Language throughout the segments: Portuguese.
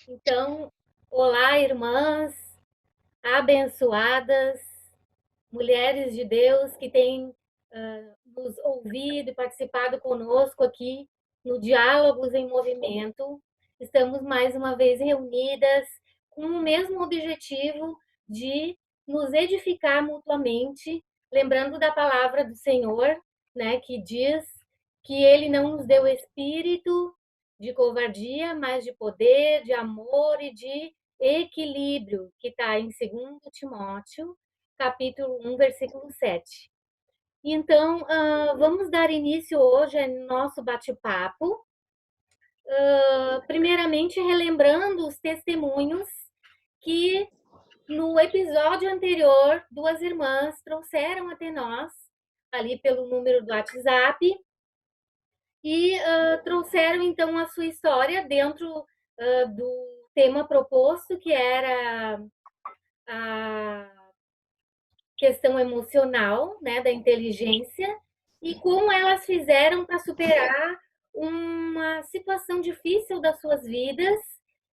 Então, olá, irmãs abençoadas, mulheres de Deus que têm nos ouvido e participado conosco aqui no Diálogos em Movimento. Estamos mais uma vez reunidas com o mesmo objetivo de nos edificar mutuamente, lembrando da palavra do Senhor, né, que diz que Ele não nos deu espírito de covardia, mas de poder, de amor e de equilíbrio, que está em 2 Timóteo, capítulo 1, versículo 7. Então, vamos dar início hoje ao nosso bate-papo, primeiramente relembrando os testemunhos que no episódio anterior duas irmãs trouxeram até nós, ali pelo número do WhatsApp, e trouxeram então a sua história dentro do tema proposto, que era a questão emocional, né, da inteligência, e como elas fizeram para superar uma situação difícil das suas vidas,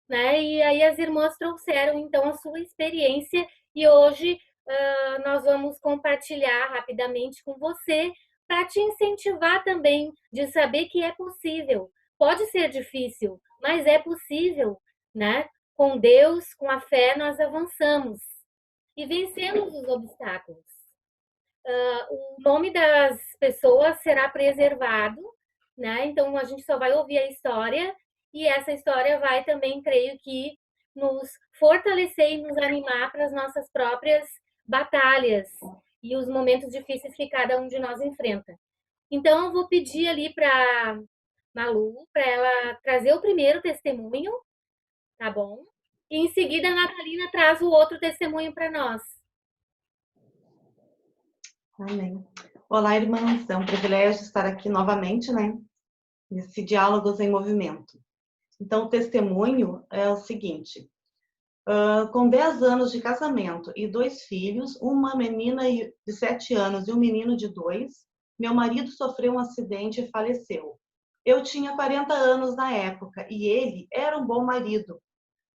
né? E aí as irmãs trouxeram então a sua experiência e hoje nós vamos compartilhar rapidamente com você para te incentivar também de saber que é possível. Pode ser difícil, mas é possível, né? Com Deus, com a fé, nós avançamos e vencemos os obstáculos. O nome das pessoas será preservado, né? Então a gente só vai ouvir a história e essa história vai também, creio que, nos fortalecer e nos animar para as nossas próprias batalhas e os momentos difíceis que cada um de nós enfrenta. Então eu vou pedir ali para Malu para ela trazer o primeiro testemunho, tá bom? E em seguida a Natalina traz o outro testemunho para nós. Amém. Olá, irmãs. É um privilégio estar aqui novamente, né? Nesse Diálogos em Movimento. Então, o testemunho é o seguinte. Com 10 anos de casamento e 2 filhos, uma menina de 7 anos e um menino de 2, meu marido sofreu um acidente e faleceu. Eu tinha 40 anos na época e ele era um bom marido.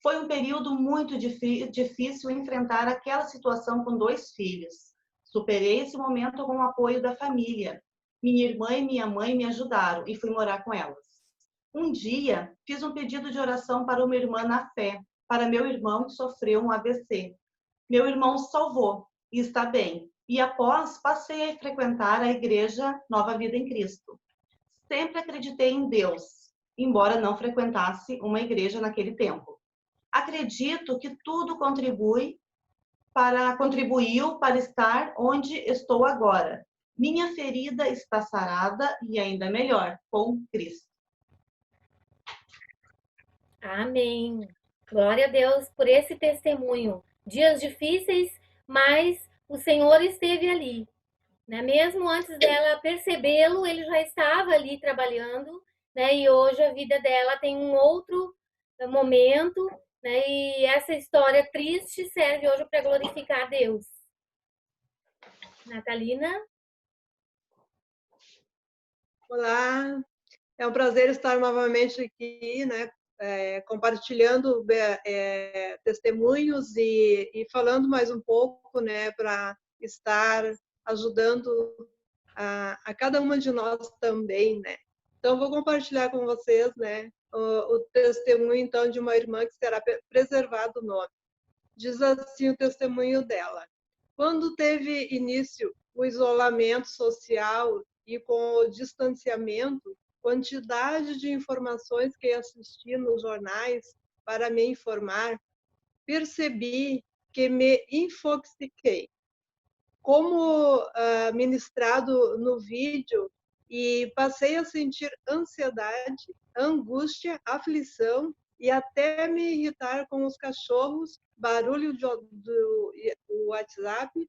Foi um período muito difícil enfrentar aquela situação com 2 filhos. Superei esse momento com o apoio da família. Minha irmã e minha mãe me ajudaram e fui morar com elas. Um dia, fiz um pedido de oração para uma irmã na fé, para meu irmão que sofreu um AVC. Meu irmão se salvou e está bem. E após, passei a frequentar a igreja Nova Vida em Cristo. Sempre acreditei em Deus, embora não frequentasse uma igreja naquele tempo. Acredito que tudo contribuiu para estar onde estou agora. Minha ferida está sarada e ainda melhor, com Cristo. Amém. Glória a Deus por esse testemunho. Dias difíceis, mas o Senhor esteve ali, né? Mesmo antes dela percebê-lo, ele já estava ali trabalhando, né? E hoje a vida dela tem um outro momento, né? E essa história triste serve hoje para glorificar a Deus. Natalina? Olá, é um prazer estar novamente aqui, né, compartilhando testemunhos e falando mais um pouco, né, para estar ajudando a cada uma de nós também, né. Então, vou compartilhar com vocês, né, o testemunho, então, de uma irmã que será preservado o nome. Diz assim o testemunho dela. Quando teve início o isolamento social e com o distanciamento, quantidade de informações que assisti nos jornais para me informar, percebi que me infoxiquei. Como ministrado no vídeo, e passei a sentir ansiedade, angústia, aflição e até me irritar com os cachorros, barulho do WhatsApp,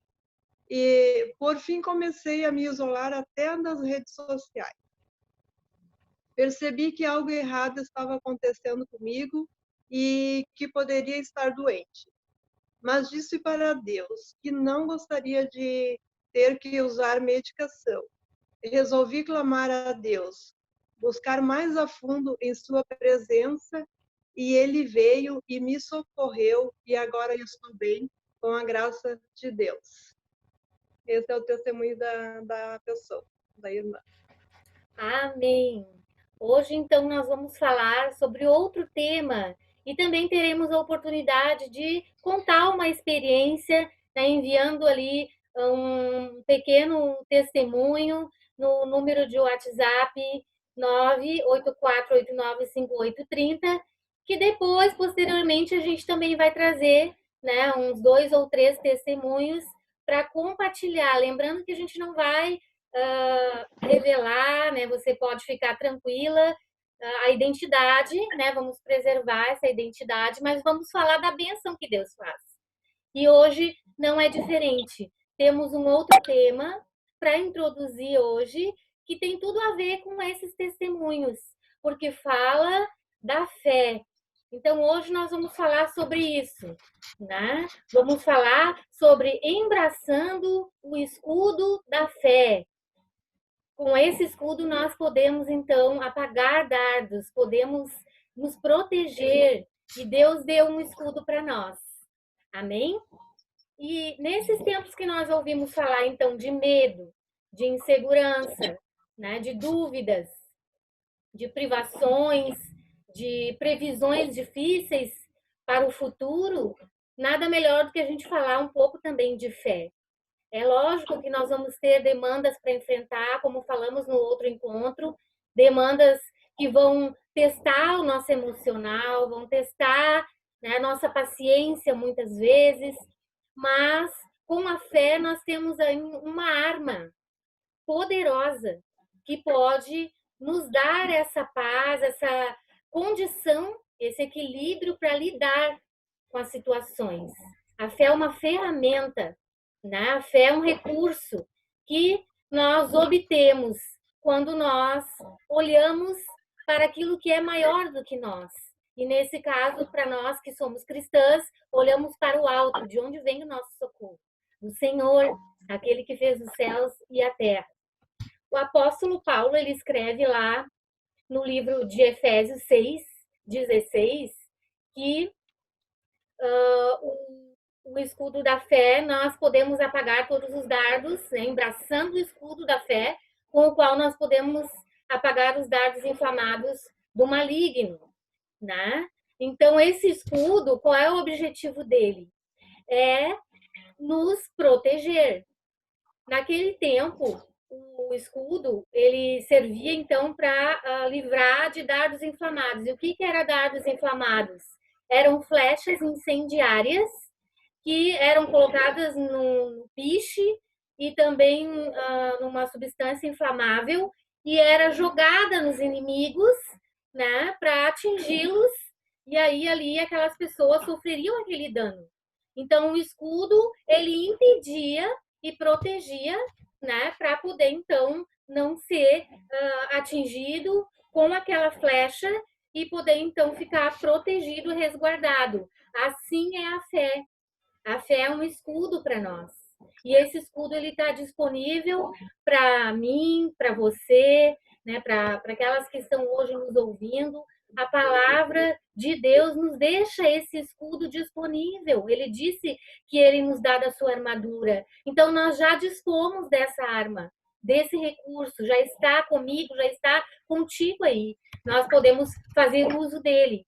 e por fim comecei a me isolar até nas redes sociais. Percebi que algo errado estava acontecendo comigo e que poderia estar doente. Mas disse para Deus que não gostaria de ter que usar medicação. Resolvi clamar a Deus, buscar mais a fundo em sua presença e ele veio e me socorreu e agora eu estou bem com a graça de Deus. Esse é o testemunho da pessoa, da irmã. Amém. Hoje, então, nós vamos falar sobre outro tema e também teremos a oportunidade de contar uma experiência, né, enviando ali um pequeno testemunho no número de WhatsApp 984895830, que depois, posteriormente, a gente também vai trazer, né, uns 2 ou 3 testemunhos para compartilhar. Lembrando que a gente não vai revelar, né? Você pode ficar tranquila, a identidade, né? Vamos preservar essa identidade, mas vamos falar da bênção que Deus faz. E hoje não é diferente. Temos um outro tema para introduzir hoje que tem tudo a ver com esses testemunhos, porque fala da fé. Então hoje nós vamos falar sobre isso, né? Vamos falar sobre embraçando o escudo da fé. Com esse escudo, nós podemos, então, apagar dardos, podemos nos proteger. E Deus deu um escudo para nós. Amém? E nesses tempos que nós ouvimos falar, então, de medo, de insegurança, né, de dúvidas, de privações, de previsões difíceis para o futuro, nada melhor do que a gente falar um pouco também de fé. É lógico que nós vamos ter demandas para enfrentar, como falamos no outro encontro, demandas que vão testar o nosso emocional, vão testar, né, a nossa paciência muitas vezes, mas com a fé nós temos aí uma arma poderosa que pode nos dar essa paz, essa condição, esse equilíbrio para lidar com as situações. A fé é uma ferramenta, né? A fé é um recurso que nós obtemos quando nós olhamos para aquilo que é maior do que nós. E nesse caso, para nós que somos cristãs, olhamos para o alto, de onde vem o nosso socorro? Do Senhor, aquele que fez os céus e a terra. O apóstolo Paulo, ele escreve lá no livro de Efésios 6:16, que o escudo da fé, nós podemos apagar todos os dardos, né, embraçando o escudo da fé, com o qual nós podemos apagar os dardos inflamados do maligno, né? Então, esse escudo, qual é o objetivo dele? É nos proteger. Naquele tempo, o escudo, ele servia, então, para livrar de dardos inflamados. E o que era dardos inflamados? Eram flechas incendiárias que eram colocadas no piche e também numa substância inflamável e era jogada nos inimigos, né, para atingi-los, e aí ali aquelas pessoas sofreriam aquele dano. Então o escudo, ele impedia e protegia, né, para poder então não ser atingido com aquela flecha e poder então ficar protegido e resguardado. Assim é a fé. A fé é um escudo para nós. E esse escudo ele está disponível para mim, para você, né, para aquelas que estão hoje nos ouvindo. A palavra de Deus nos deixa esse escudo disponível. Ele disse que ele nos dá da sua armadura. Então nós já dispomos dessa arma, desse recurso, já está comigo, já está contigo aí. Nós podemos fazer uso dele.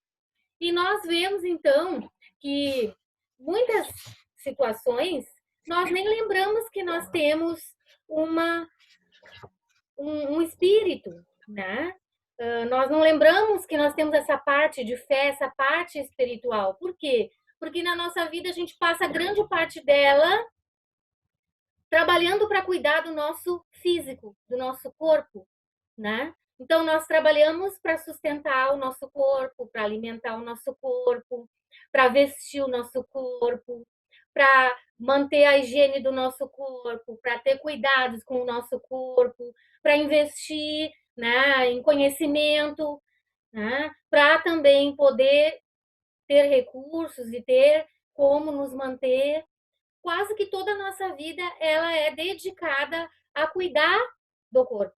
E nós vemos então que muitas situações nós nem lembramos que nós temos um espírito, né? Nós não lembramos que nós temos essa parte de fé, essa parte espiritual. Por quê? Porque na nossa vida a gente passa grande parte dela trabalhando para cuidar do nosso físico, do nosso corpo, né? Então nós trabalhamos para sustentar o nosso corpo, para alimentar o nosso corpo, para vestir o nosso corpo, para manter a higiene do nosso corpo, para ter cuidados com o nosso corpo, para investir, né, em conhecimento, né, para também poder ter recursos e ter como nos manter. Quase que toda a nossa vida ela é dedicada a cuidar do corpo.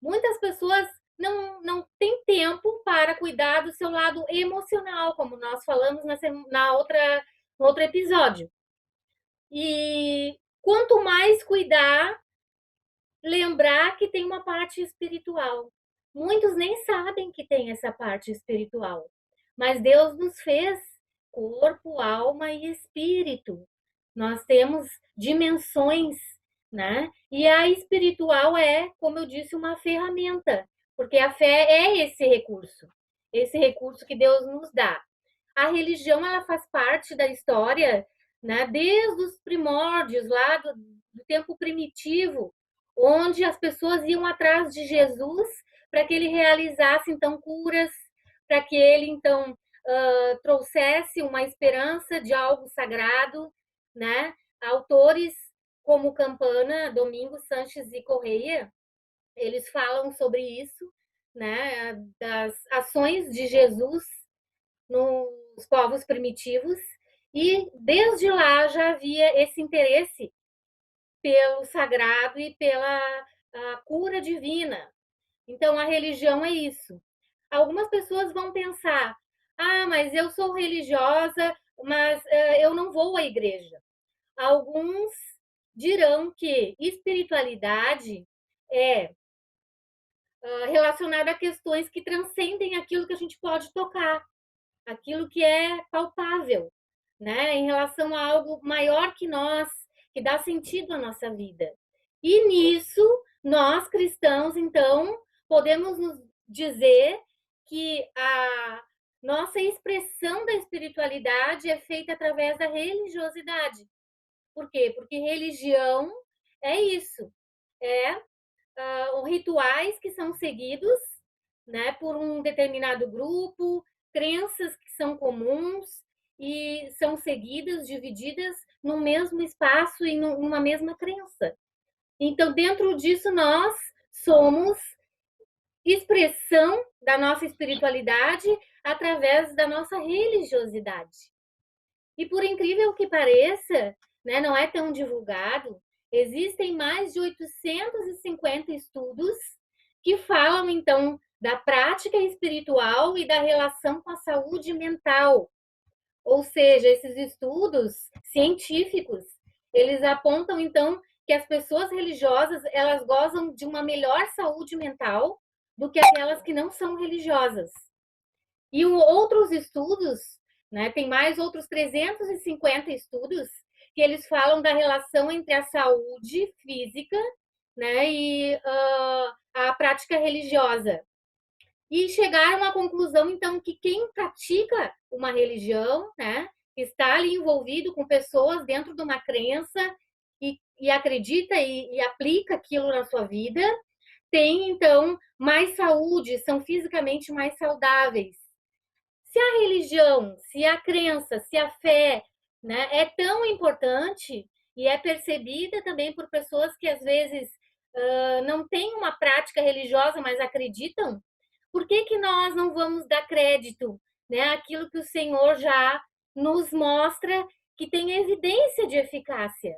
Muitas pessoas não têm tempo para cuidar do seu lado emocional, como nós falamos no outro episódio. E quanto mais cuidar, lembrar que tem uma parte espiritual. Muitos nem sabem que tem essa parte espiritual, mas Deus nos fez corpo, alma e espírito. Nós temos dimensões, né? E a espiritual é, como eu disse, uma ferramenta, porque a fé é esse recurso que Deus nos dá. A religião, ela faz parte da história, né? Desde os primórdios, lá do tempo primitivo, onde as pessoas iam atrás de Jesus para que ele realizasse, então, curas, para que ele, então, trouxesse uma esperança de algo sagrado, né? Autores como Campana, Domingos Sanches e Correia, eles falam sobre isso, né? Das ações de Jesus nos povos primitivos, e desde lá já havia esse interesse pelo sagrado e pela cura divina. Então, a religião é isso. Algumas pessoas vão pensar: ah, mas eu sou religiosa, mas eu não vou à igreja. Alguns dirão que espiritualidade é relacionada a questões que transcendem aquilo que a gente pode tocar, aquilo que é palpável, né? Em relação a algo maior que nós, que dá sentido à nossa vida. E nisso, nós cristãos, então, podemos nos dizer que a nossa expressão da espiritualidade é feita através da religiosidade. Por quê? Porque religião é isso, rituais que são seguidos, né, por um determinado grupo, crenças que são comuns e são seguidas, divididas no mesmo espaço e numa mesma crença. Então, dentro disso, nós somos expressão da nossa espiritualidade através da nossa religiosidade. E por incrível que pareça, né, não é tão divulgado, existem mais de 850 estudos que falam, então, da prática espiritual e da relação com a saúde mental. Ou seja, esses estudos científicos, eles apontam, então, que as pessoas religiosas, elas gozam de uma melhor saúde mental do que aquelas que não são religiosas. E outros estudos, né, tem mais outros 350 estudos que eles falam da relação entre a saúde física, né, e a prática religiosa. E chegaram à conclusão, então, que quem pratica uma religião, né, está ali envolvido com pessoas dentro de uma crença e acredita e aplica aquilo na sua vida, tem, então, mais saúde, são fisicamente mais saudáveis. Se a religião, se a crença, se a fé, né, é tão importante e é percebida também por pessoas que às vezes não têm uma prática religiosa, mas acreditam, por que nós não vamos dar crédito, né, àquilo que o Senhor já nos mostra que tem evidência de eficácia,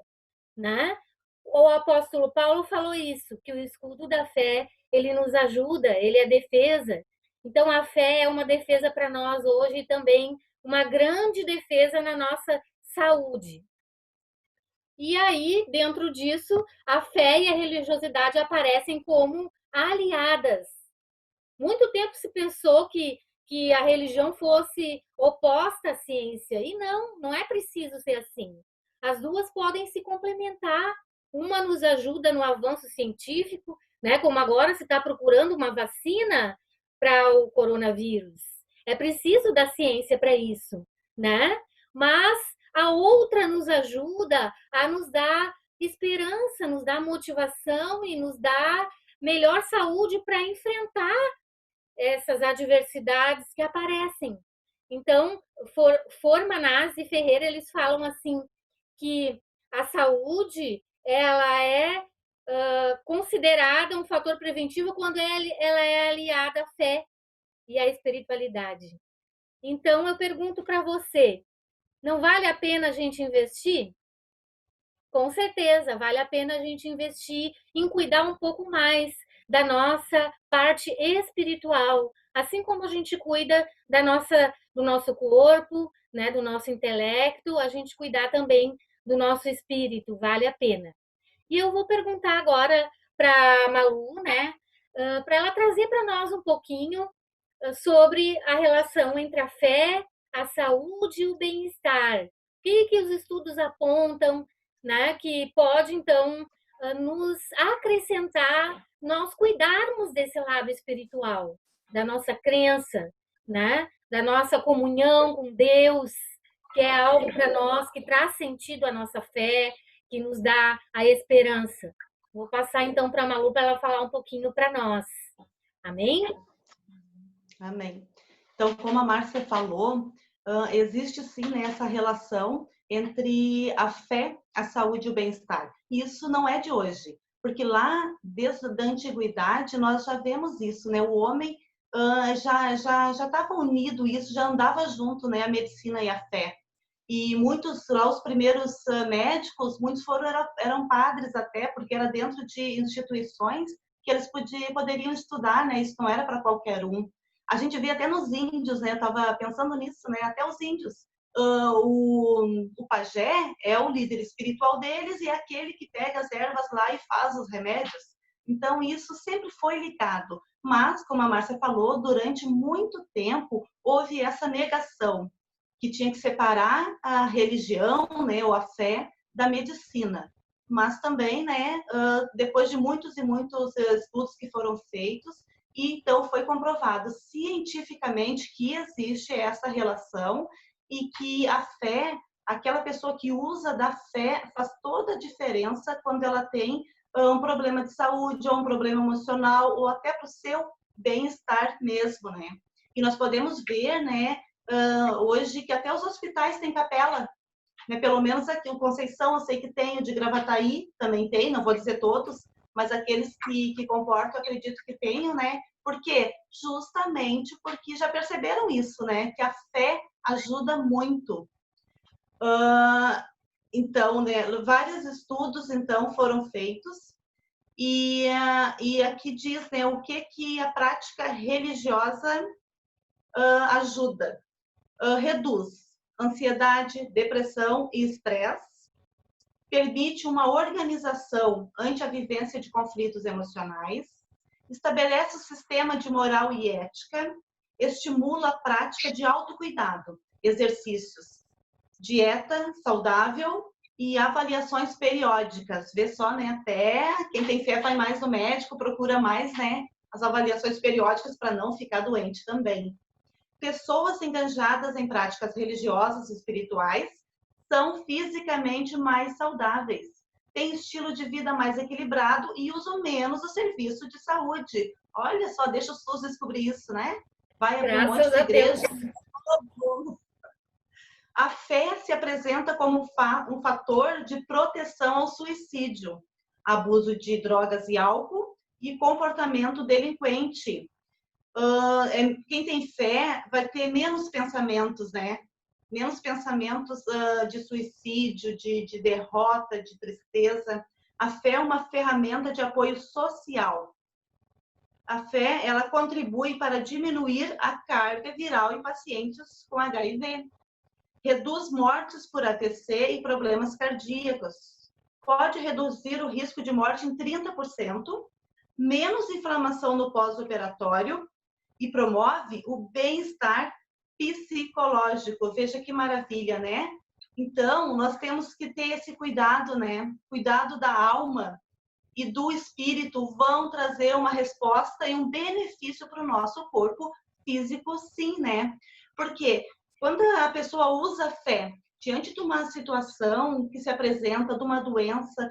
né? O apóstolo Paulo falou isso, que o escudo da fé, ele nos ajuda, ele é defesa. Então, a fé é uma defesa para nós hoje e também uma grande defesa na nossa saúde. E aí, dentro disso, a fé e a religiosidade aparecem como aliadas. Muito tempo se pensou que a religião fosse oposta à ciência, e não é preciso ser assim. As duas podem se complementar. Uma nos ajuda no avanço científico, né? Como agora se está procurando uma vacina para o coronavírus. É preciso da ciência para isso, né? Mas a outra nos ajuda a nos dar esperança, nos dá motivação e nos dá melhor saúde para enfrentar essas adversidades que aparecem. Então, Formanaz e Ferreira, eles falam assim, que a saúde, ela é considerada um fator preventivo quando ela é aliada à fé e à espiritualidade. Então, eu pergunto para você, não vale a pena a gente investir? Com certeza, vale a pena a gente investir em cuidar um pouco mais da nossa parte espiritual, Assim como a gente cuida do nosso corpo, né, do nosso intelecto, a gente cuidar também do nosso espírito, vale a pena. E eu vou perguntar agora para a Malu, né, para ela trazer para nós um pouquinho sobre a relação entre a fé, a saúde e o bem-estar. O que os estudos apontam, né, que pode, então, nos acrescentar, nós cuidarmos desse lado espiritual, da nossa crença, né, da nossa comunhão com Deus, que é algo para nós que traz sentido à nossa fé, que nos dá a esperança. Vou passar então para a Malu para ela falar um pouquinho para nós. Amém? Amém. Então, como a Márcia falou, existe sim, né, essa relação entre a fé, a saúde e o bem-estar. E isso não é de hoje, porque lá, desde a antiguidade, nós já vemos isso, né? O homem já estava unido, isso já andava junto, né? A medicina e a fé. E muitos, lá os primeiros médicos, muitos eram padres até, porque era dentro de instituições que eles poderiam estudar, né? Isso não era para qualquer um. A gente vê até nos índios, né? Eu estava pensando nisso, né? Até os índios. O pajé é o líder espiritual deles e é aquele que pega as ervas lá e faz os remédios. Então, isso sempre foi ligado. Mas, como a Márcia falou, durante muito tempo houve essa negação, que tinha que separar a religião, né, ou a fé, da medicina. Mas também, né, depois de muitos e muitos estudos que foram feitos, e então foi comprovado cientificamente que existe essa relação e que a fé, aquela pessoa que usa da fé, faz toda a diferença quando ela tem um problema de saúde ou um problema emocional ou até para o seu bem-estar mesmo, né? E nós podemos ver, né, hoje que até os hospitais têm capela, né? Pelo menos aqui o Conceição eu sei que tem, o de Gravataí também tem, não vou dizer todos, mas aqueles que comportam, acredito que tenham, né? Por quê? Justamente porque já perceberam isso, né? Que a fé ajuda muito. Então, né, vários estudos então foram feitos e aqui diz, né, o que a prática religiosa ajuda. Reduz ansiedade, depressão e estresse, permite uma organização ante a vivência de conflitos emocionais, estabelece o sistema de moral e ética, estimula a prática de autocuidado, exercícios, dieta saudável e avaliações periódicas. Vê só, né? Até quem tem fé vai mais no médico, procura mais, né? As avaliações periódicas para não ficar doente também. Pessoas engajadas em práticas religiosas e espirituais são fisicamente mais saudáveis, têm estilo de vida mais equilibrado e usam menos o serviço de saúde. Olha só, deixa o SUS descobrir isso, né? Vai abrir um monte de igreja. A fé se apresenta como um fator de proteção ao suicídio, abuso de drogas e álcool e comportamento delinquente. Quem tem fé vai ter menos pensamentos, né? Menos pensamentos de suicídio, de derrota, de tristeza. A fé é uma ferramenta de apoio social. A fé, ela contribui para diminuir a carga viral em pacientes com HIV. Reduz mortes por AVC e problemas cardíacos. Pode reduzir o risco de morte em 30%, menos inflamação no pós-operatório e promove o bem-estar psicológico. Veja que maravilha, né? Então, nós temos que ter esse cuidado, né? Cuidado da alma e do espírito vão trazer uma resposta e um benefício para o nosso corpo físico, sim, né? Porque quando a pessoa usa fé diante de uma situação que se apresenta, de uma doença,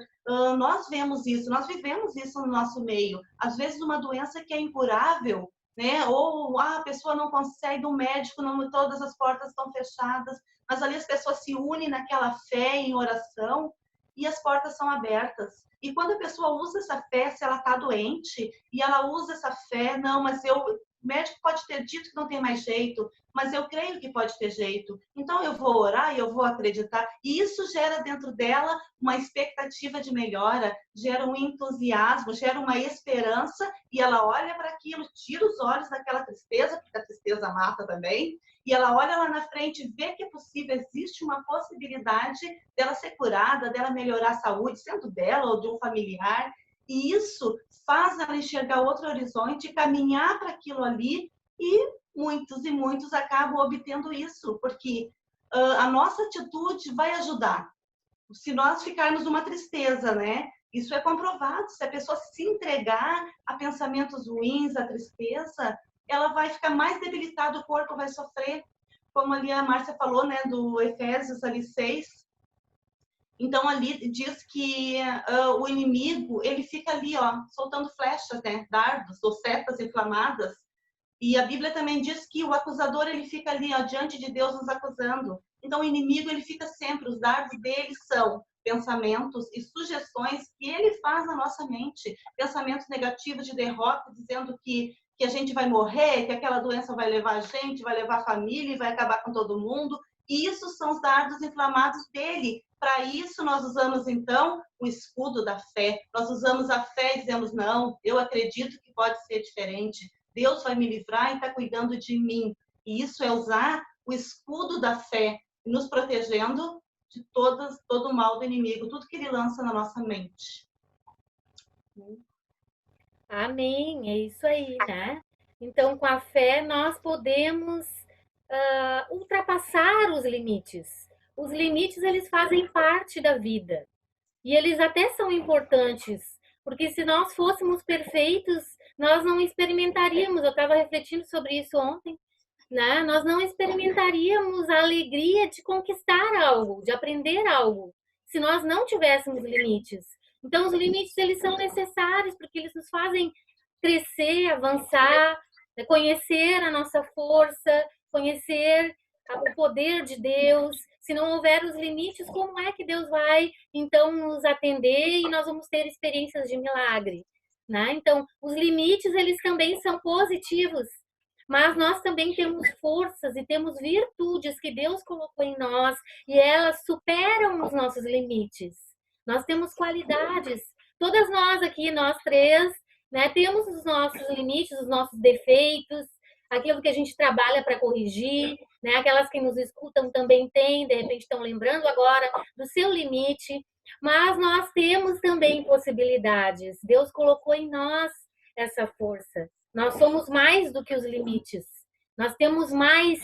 nós vemos isso, nós vivemos isso no nosso meio. Às vezes uma doença que é incurável, né? Ou a pessoa não consegue, um médico, não, todas as portas estão fechadas, mas ali as pessoas se unem naquela fé em oração e as portas são abertas. E quando a pessoa usa essa fé, se ela está doente, e ela usa essa fé, não, mas eu o médico pode ter dito que não tem mais jeito, mas eu creio que pode ter jeito. Então eu vou orar e eu vou acreditar. E isso gera dentro dela uma expectativa de melhora, gera um entusiasmo, gera uma esperança, e ela olha para aquilo, tira os olhos daquela tristeza, porque a tristeza mata também, e ela olha lá na frente, vê que é possível, existe uma possibilidade dela ser curada, dela melhorar a saúde, sendo dela ou de um familiar. E isso faz ela enxergar outro horizonte, caminhar para aquilo ali, e muitos e muitos acabam obtendo isso, porque a nossa atitude vai ajudar. Se nós ficarmos numa tristeza, né? Isso é comprovado. Se a pessoa se entregar a pensamentos ruins, a tristeza, ela vai ficar mais debilitada, o corpo vai sofrer. Como ali a Márcia falou, né, do Efésios ali 6. Então ali diz que o inimigo, ele fica ali, ó, soltando flechas, né, dardos ou setas inflamadas. E a Bíblia também diz que o acusador, ele fica ali, ó, diante de Deus nos acusando. Então o inimigo, ele fica sempre, os dardos dele são pensamentos e sugestões que ele faz na nossa mente, pensamentos negativos de derrota, dizendo que a gente vai morrer, que aquela doença vai levar a gente, vai levar a família e vai acabar com todo mundo. E isso são os dardos inflamados dele. Para isso, nós usamos, então, o escudo da fé. Nós usamos a fé e dizemos, não, eu acredito que pode ser diferente. Deus vai me livrar e está cuidando de mim. E isso é usar o escudo da fé, nos protegendo de todo o mal do inimigo, tudo que ele lança na nossa mente. Amém, é isso aí, né? Então, com a fé, nós podemos ultrapassar os limites. Os limites, eles fazem parte da vida. E eles até são importantes, porque se nós fôssemos perfeitos, nós não experimentaríamos. Eu estava refletindo sobre isso ontem, né? Nós não experimentaríamos a alegria de conquistar algo, de aprender algo, se nós não tivéssemos limites. Então, os limites, eles são necessários, porque eles nos fazem crescer, avançar, conhecer a nossa força, conhecer o poder de Deus. Se não houver os limites, como é que Deus vai, então, nos atender e nós vamos ter experiências de milagre, né? Então, os limites, eles também são positivos, mas nós também temos forças e temos virtudes que Deus colocou em nós e elas superam os nossos limites. Nós temos qualidades. Todas nós aqui, nós três, né, temos os nossos limites, os nossos defeitos, aquilo que a gente trabalha para corrigir, né? Aquelas que nos escutam também têm, de repente estão lembrando agora do seu limite, mas nós temos também possibilidades. Deus colocou em nós essa força. Nós somos mais do que os limites. Nós temos mais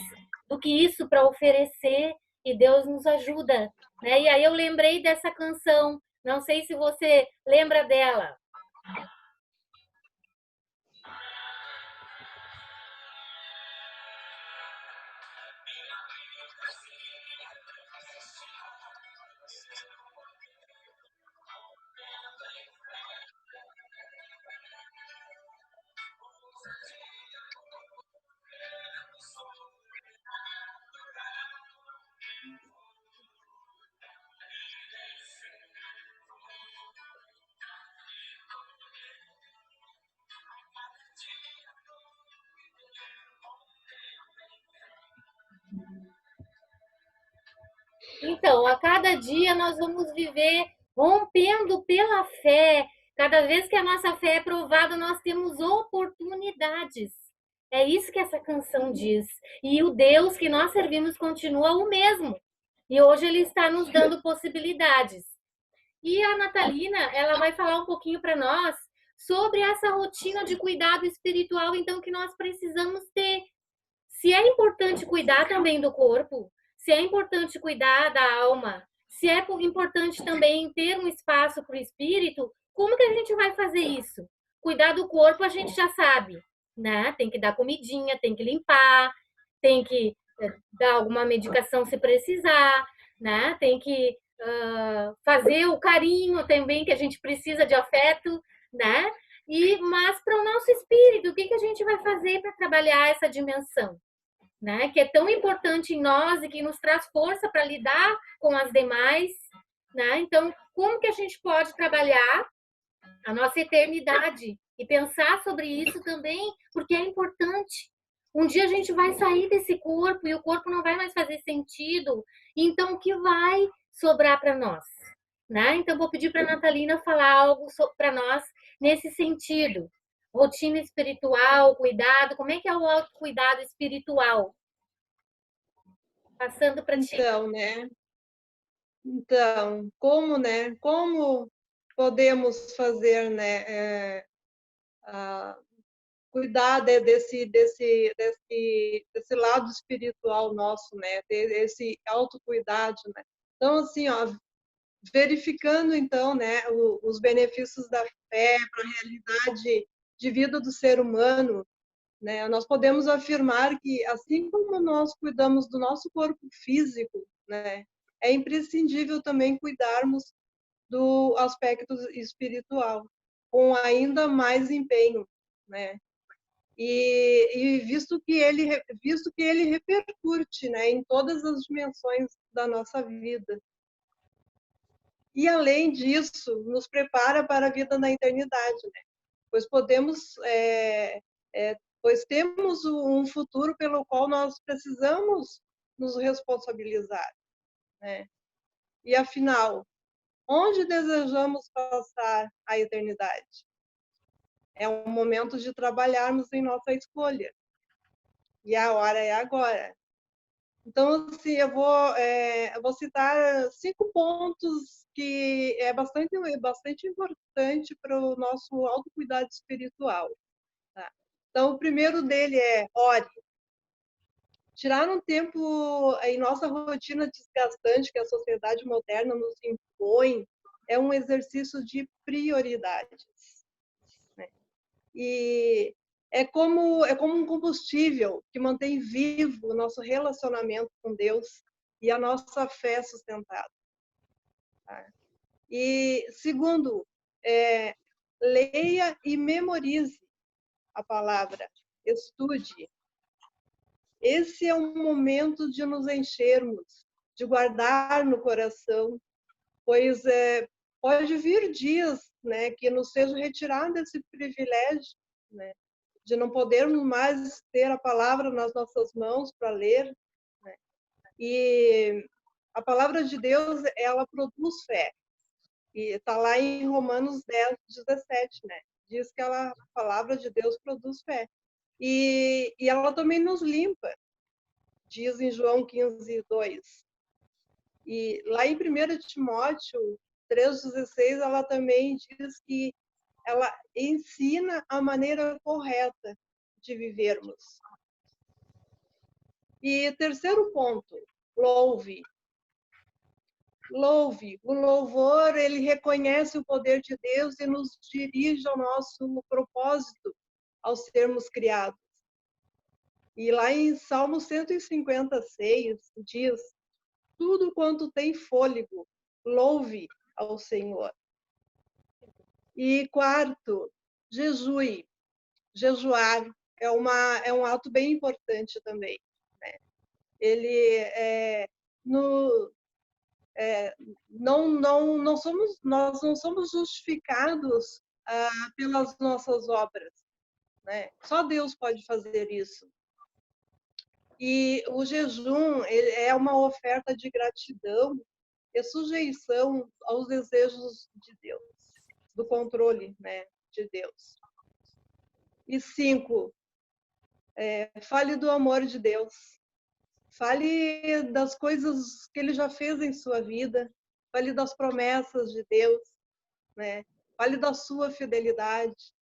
do que isso para oferecer e Deus nos ajuda, né? E aí eu lembrei dessa canção. Não sei se você lembra dela. Então, a cada dia nós vamos viver rompendo pela fé. Cada vez que a nossa fé é provada, nós temos oportunidades. É isso que essa canção diz. E o Deus que nós servimos continua o mesmo. E hoje ele está nos dando possibilidades. E a Natalina, ela vai falar um pouquinho para nós sobre essa rotina de cuidado espiritual, então, que nós precisamos ter. Se é importante cuidar também do corpo, se é importante cuidar da alma, se é importante também ter um espaço para o espírito, como que a gente vai fazer isso? Cuidar do corpo a gente já sabe, né? Tem que dar comidinha, tem que limpar, tem que dar alguma medicação se precisar, né? Tem que fazer o carinho também, que a gente precisa de afeto, né? Mas para o nosso espírito, o que a gente vai fazer para trabalhar essa dimensão? Né, que é tão importante em nós e que nos traz força para lidar com as demais, né? Então, como que a gente pode trabalhar a nossa eternidade e pensar sobre isso também, porque é importante. Um dia a gente vai sair desse corpo e o corpo não vai mais fazer sentido. Então, o que vai sobrar para nós? Né? Então, vou pedir para a Natalina falar algo para nós nesse sentido. Rotina espiritual, cuidado. Como é que é o autocuidado espiritual? Passando para ti. Então, né? Então, como, né? Como podemos fazer, né? Cuidar desse lado espiritual nosso, né? Desse autocuidado, né? Então, assim, ó, verificando, então, né, os benefícios da fé para a realidade de vida do ser humano, né? Nós podemos afirmar que, assim como nós cuidamos do nosso corpo físico, né, é imprescindível também cuidarmos do aspecto espiritual, com ainda mais empenho, né? E visto que ele repercute, né, em todas as dimensões da nossa vida. E além disso, nos prepara para a vida na eternidade, né? Pois pois temos um futuro pelo qual nós precisamos nos responsabilizar, né? E afinal, onde desejamos passar a eternidade? É um momento de trabalharmos em nossa escolha. E a hora é agora. Então, assim, eu vou citar 5 pontos que é bastante importante para o nosso autocuidado espiritual. Tá? Então, o primeiro dele é ore. Tirar um tempo em nossa rotina desgastante que a sociedade moderna nos impõe é um exercício de prioridades. Né? E é como um combustível que mantém vivo o nosso relacionamento com Deus e a nossa fé sustentada. Tá? E segundo, leia e memorize a palavra, estude. Esse é um momento de nos enchermos, de guardar no coração, pois pode vir dias, né, que nos seja retirado esse privilégio, né, de não podermos mais ter a palavra nas nossas mãos para ler, né? E a palavra de Deus, ela produz fé. E está lá em Romanos 10:17, né? Diz que a palavra de Deus produz fé. E ela também nos limpa, diz em João 15:2. E lá em 1 Timóteo 3:16, ela também diz que ela ensina a maneira correta de vivermos. E terceiro ponto, louve. Louve. O louvor, ele reconhece o poder de Deus e nos dirige ao nosso propósito ao sermos criados. E lá em Salmo 156 diz: tudo quanto tem fôlego, louve ao Senhor. E quarto, jejue. Jejuar é um ato bem importante também, né? Ele no, nós não somos justificados pelas nossas obras, né? Só Deus pode fazer isso. E o jejum ele é uma oferta de gratidão e sujeição aos desejos de Deus, do controle, né, de Deus. E 5, fale do amor de Deus. Fale das coisas que ele já fez em sua vida. Fale das promessas de Deus, né? Fale da sua fidelidade.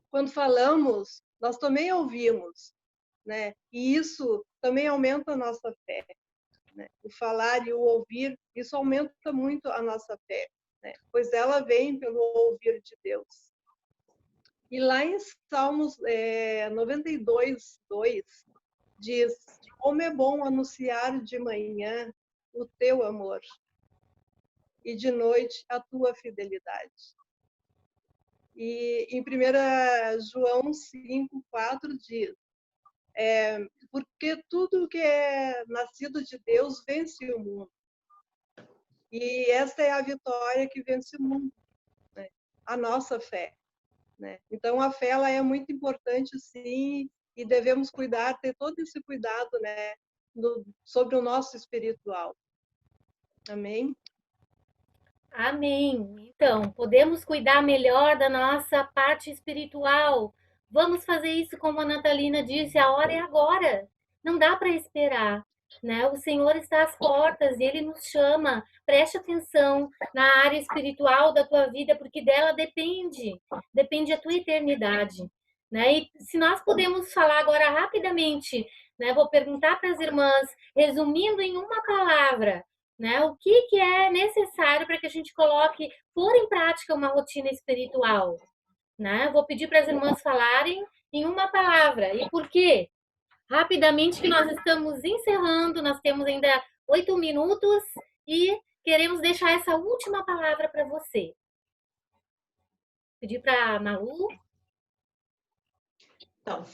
Quando falamos, nós também ouvimos, né? E isso também aumenta a nossa fé, né? O falar e o ouvir, isso aumenta muito a nossa fé, né? Pois ela vem pelo ouvir de Deus. E lá em Salmos 92:2 diz: como é bom anunciar de manhã o teu amor e de noite a tua fidelidade. E em 1 João 5:4 diz: porque tudo que é nascido de Deus vence o mundo. E esta é a vitória que vence o mundo, né? A nossa fé. né? Então, a fé ela é muito importante, sim, e devemos cuidar, ter todo esse cuidado, né, sobre o nosso espiritual. Amém? Amém. Então, podemos cuidar melhor da nossa parte espiritual. Vamos fazer isso como a Natalina disse, a hora é agora. Não dá para esperar, né? O Senhor está às portas e ele nos chama. Preste atenção na área espiritual da tua vida, porque dela depende a tua eternidade, né? E se nós podemos falar agora rapidamente, né? Vou perguntar para as irmãs, resumindo em uma palavra, né? O que é necessário para que a gente coloque, pôr em prática uma rotina espiritual, né? Vou pedir para as irmãs falarem em uma palavra. E por quê? Rapidamente, que nós estamos encerrando, nós temos ainda 8 minutos e queremos deixar essa última palavra para você. Pedir para a Malu. Então,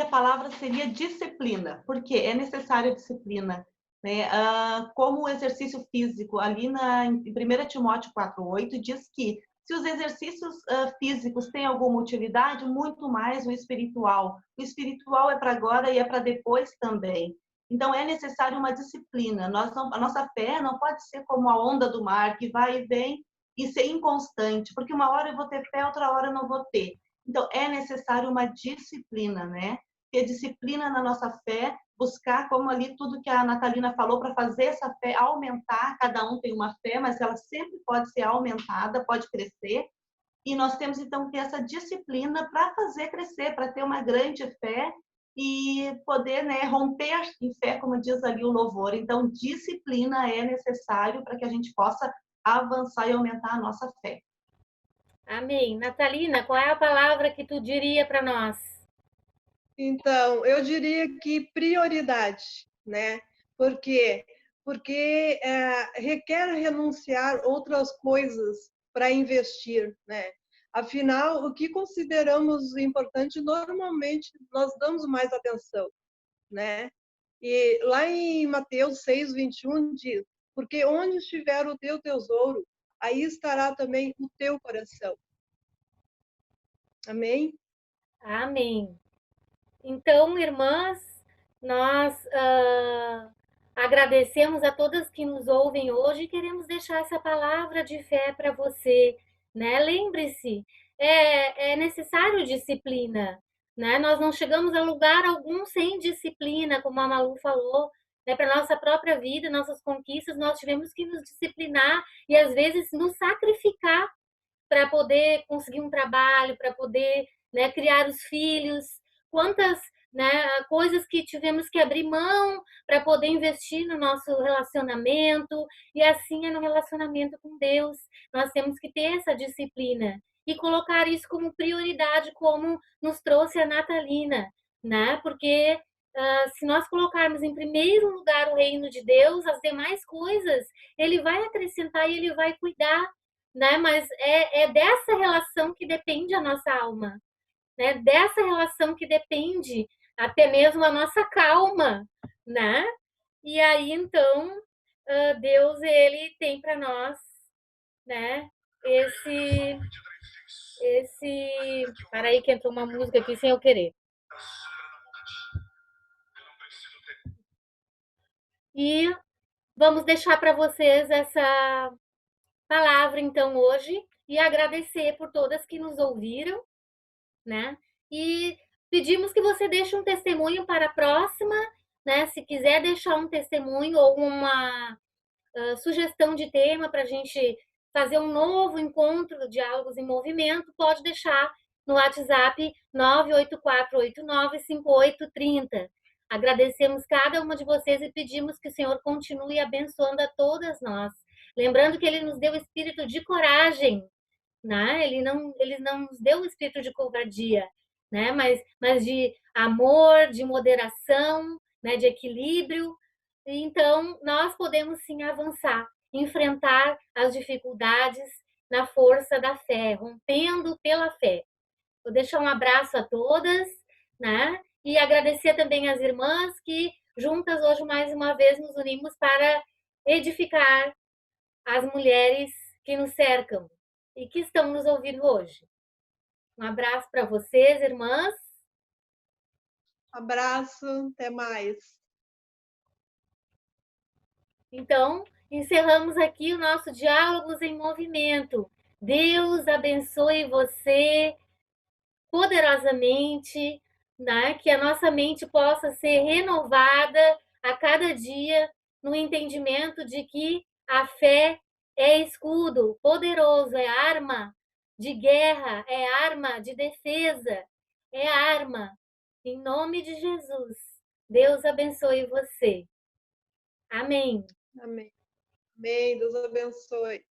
a palavra seria disciplina, porque é necessária disciplina, né? Como o exercício físico, ali em 1 Timóteo 4:8, diz que se os exercícios físicos têm alguma utilidade, muito mais o espiritual. O espiritual é para agora e é para depois também. Então, é necessário uma disciplina. A nossa fé não pode ser como a onda do mar, que vai e vem e ser inconstante, porque uma hora eu vou ter fé, outra hora eu não vou ter. Então, é necessário uma disciplina, né? Ter disciplina na nossa fé, buscar, como ali tudo que a Natalina falou, para fazer essa fé aumentar. Cada um tem uma fé, mas ela sempre pode ser aumentada, pode crescer. E nós temos, então, que ter essa disciplina para fazer crescer, para ter uma grande fé e poder, né, romper em fé, como diz ali o louvor. Então, disciplina é necessário para que a gente possa avançar e aumentar a nossa fé. Amém. Natalina, qual é a palavra que tu diria para nós? Então, eu diria que prioridade, né? Por quê? Porque requer renunciar outras coisas para investir, né? Afinal, o que consideramos importante, normalmente nós damos mais atenção, né? E lá em Mateus 6:21 diz: porque onde estiver o teu tesouro, aí estará também o teu coração. Amém? Amém. Então, irmãs, nós agradecemos a todas que nos ouvem hoje e queremos deixar essa palavra de fé para você, né? Lembre-se, é necessário disciplina, né? Nós não chegamos a lugar algum sem disciplina, como a Malu falou, né? Para nossa própria vida, nossas conquistas, nós tivemos que nos disciplinar e às vezes nos sacrificar para poder conseguir um trabalho, para poder, né, criar os filhos. Quantas, né, coisas que tivemos que abrir mão para poder investir no nosso relacionamento, e assim é no relacionamento com Deus. Nós temos que ter essa disciplina e colocar isso como prioridade, como nos trouxe a Natalina, né? Porque se nós colocarmos em primeiro lugar o reino de Deus, as demais coisas ele vai acrescentar e ele vai cuidar, né? Mas é dessa relação que depende a nossa alma, né? Dessa relação que depende até mesmo a nossa calma, né? E aí, então, Deus, ele tem para nós, né? Para aí que entrou uma música aqui sem eu querer. E vamos deixar para vocês essa palavra, então, hoje, e agradecer por todas que nos ouviram, né? E pedimos que você deixe um testemunho para a próxima, né? Se quiser deixar um testemunho ou uma sugestão de tema para a gente fazer um novo encontro do Diálogos em Movimento, pode deixar no WhatsApp 984895830. Agradecemos cada uma de vocês e pedimos que o Senhor continue abençoando a todas nós. Lembrando que Ele nos deu espírito de coragem, né? Ele não nos deu o espírito de covardia, né? Mas de amor, de moderação, né? De equilíbrio. Então, nós podemos sim avançar, enfrentar as dificuldades na força da fé, rompendo pela fé. Vou deixar um abraço a todas, né? E agradecer também às irmãs que juntas hoje mais uma vez nos unimos para edificar as mulheres que nos cercam e que estão nos ouvindo hoje. Um abraço para vocês, irmãs. Abraço, até mais. Então, encerramos aqui o nosso Diálogos em Movimento. Deus abençoe você poderosamente, né? Que a nossa mente possa ser renovada a cada dia no entendimento de que a fé é escudo poderoso, é arma de guerra, é arma de defesa, é arma. Em nome de Jesus, Deus abençoe você. Amém. Amém. Amém. Deus abençoe.